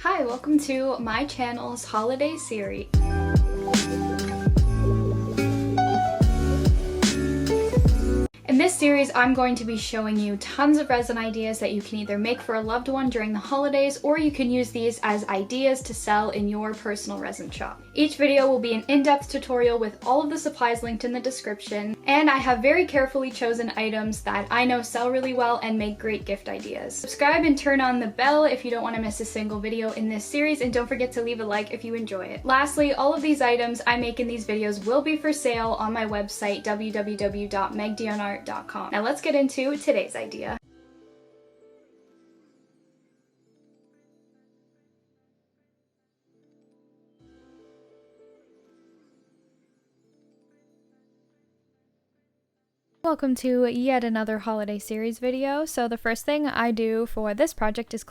Hi, welcome to my channel's holiday series. In this series, I'm going to be showing you tons of resin ideas that you can either make for a loved one during the holidays, or you can use these as ideas to sell in your personal resin shop. Each video will be an in-depth tutorial with all of the supplies linked in the description, and I have very carefully chosen items that I know sell really well and make great gift ideas. Subscribe and turn on the bell if you don't want to miss a single video in this series, and don't forget to leave a like if you enjoy it. Lastly, all of these items I make in these videos will be for sale on my website, www.megdionart.com. Now let's get into today's idea. Welcome to yet another holiday series video. So the first thing I do for this project is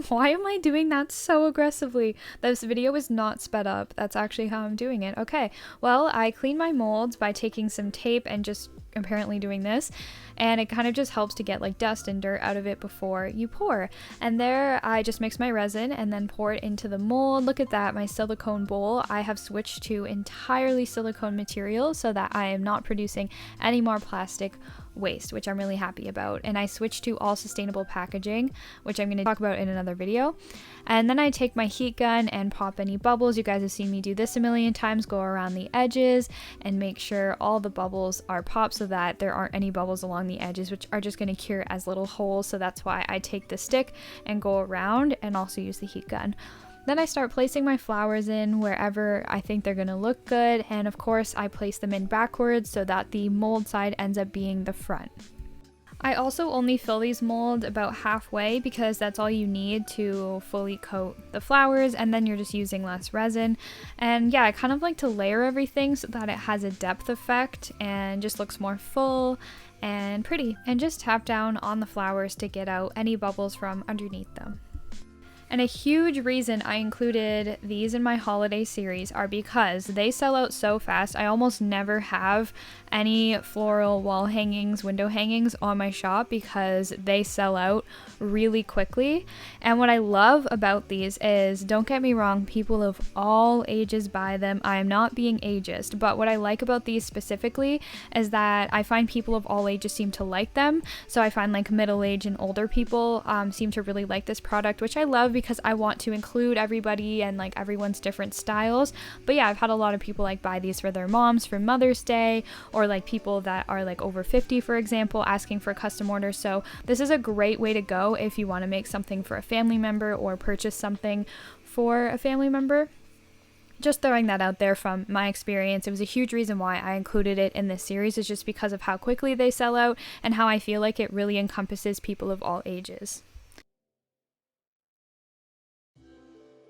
why am I doing that so aggressively? This video is not sped up. That's actually how I'm doing it. Okay, well, I clean my molds by taking some tape and just apparently doing this, and it kind of just helps to get like dust and dirt out of it before you pour. And there I just mix my resin and then pour it into the mold. Look at that, my silicone bowl. I have switched to entirely silicone material so that I am not producing any more plastic waste, which I'm really happy about. And I switched to all sustainable packaging, which I'm going to talk about in another video. And then I take my heat gun and pop any bubbles. You guys have seen me do this a million times. Go around the edges and make sure all the bubbles are popped so that there aren't any bubbles along the edges, which are just going to cure as little holes. So that's why I take the stick and go around and also use the heat gun. Then I start placing my flowers in wherever I think they're going to look good, and of course I place them in backwards so that the mold side ends up being the front. I also only fill these molds about halfway because that's all you need to fully coat the flowers, and then you're just using less resin. And yeah, I kind of like to layer everything so that it has a depth effect and just looks more full and pretty. And just tap down on the flowers to get out any bubbles from underneath them. And a huge reason I included these in my holiday series are because they sell out so fast. I almost never have any floral wall hangings, window hangings on my shop because they sell out really quickly. And what I love about these is, don't get me wrong, people of all ages buy them. I am not being ageist, but what I like about these specifically is that I find people of all ages seem to like them. So I find like middle-aged and older people seem to really like this product, which I love because I want to include everybody and like everyone's different styles. But yeah, I've had a lot of people like buy these for their moms for Mother's Day, or like people that are like over 50, for example, asking for custom orders. So this is a great way to go if you want to make something for a family member or purchase something for a family member. Just throwing that out there from my experience. It was a huge reason why I included it in this series, is just because of how quickly they sell out and how I feel like it really encompasses people of all ages.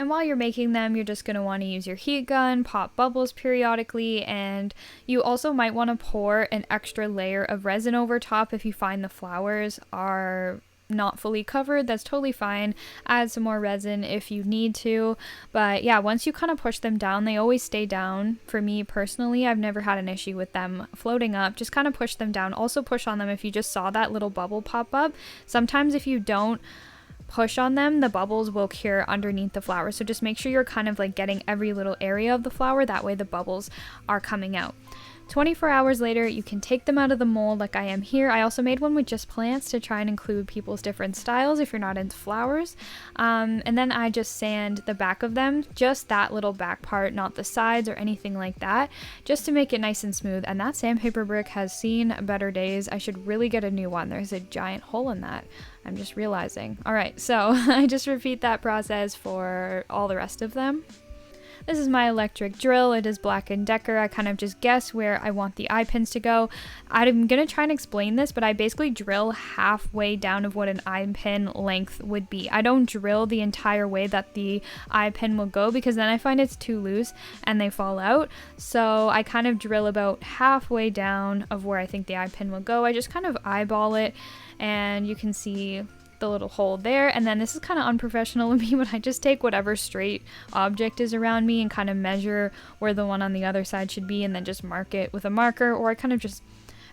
And while you're making them, you're just going to want to use your heat gun, pop bubbles periodically, and you also might want to pour an extra layer of resin over top if you find the flowers are not fully covered. That's totally fine. Add some more resin if you need to. But yeah, once you kind of push them down, they always stay down. For me personally, I've never had an issue with them floating up. Just kind of push them down. Also push on them if you just saw that little bubble pop up. Sometimes if you don't push on them, the bubbles will cure underneath the flower. So just make sure you're kind of like getting every little area of the flower. That way the bubbles are coming out. 24 hours later, you can take them out of the mold like I am here. I also made one with just plants to try and include people's different styles if you're not into flowers. And then I just sand the back of them, just that little back part, not the sides or anything like that, just to make it nice and smooth. And that sandpaper brick has seen better days. I should really get a new one. There's a giant hole in that, I'm just realizing. All right, so I just repeat that process for all the rest of them. This is my electric drill. It is Black & Decker. I kind of just guess where I want the eye pins to go. I'm going to try and explain this, but I basically drill halfway down of what an eye pin length would be. I don't drill the entire way that the eye pin will go because then I find it's too loose and they fall out. So I kind of drill about halfway down of where I think the eye pin will go. I just kind of eyeball it, and you can see the little hole there. And then this is kind of unprofessional of me, but I just take whatever straight object is around me and kind of measure where the one on the other side should be, and then just mark it with a marker, or I kind of just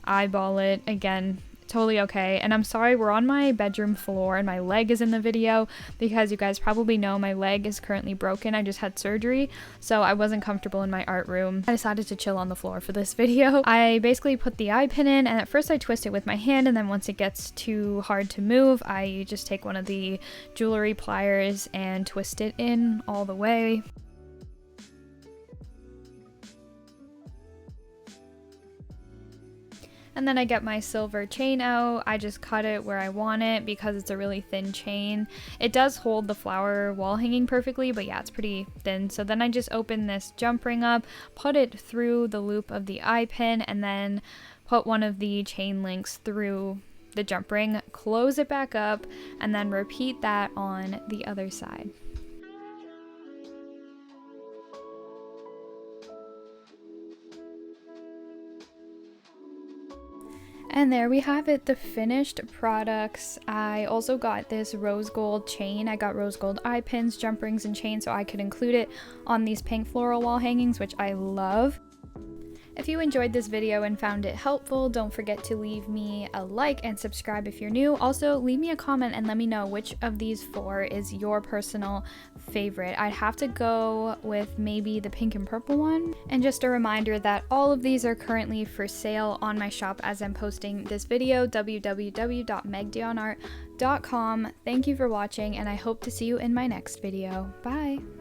eyeball it. Again, totally okay. And I'm sorry, we're on my bedroom floor and my leg is in the video because you guys probably know my leg is currently broken. I just had surgery, so I wasn't comfortable in my art room. I decided to chill on the floor for this video. I basically put the eye pin in, and at first I twist it with my hand, and then once it gets too hard to move, I just take one of the jewelry pliers and twist it in all the way. And then I get my silver chain out. I just cut it where I want it because it's a really thin chain. It does hold the flower wall hanging perfectly, but yeah, it's pretty thin. So then I just open this jump ring up, put it through the loop of the eye pin, and then put one of the chain links through the jump ring, close it back up, and then repeat that on the other side. And there we have it, the finished products. I also got this rose gold chain. I got rose gold eye pins, jump rings, and chain so I could include it on these pink floral wall hangings, which I love. If you enjoyed this video and found it helpful, don't forget to leave me a like and subscribe if you're new. Also, leave me a comment and let me know which of these 4 is your personal favorite. I'd have to go with maybe the pink and purple one. And just a reminder that all of these are currently for sale on my shop as I'm posting this video, www.megdionart.com. Thank you for watching, and I hope to see you in my next video. Bye!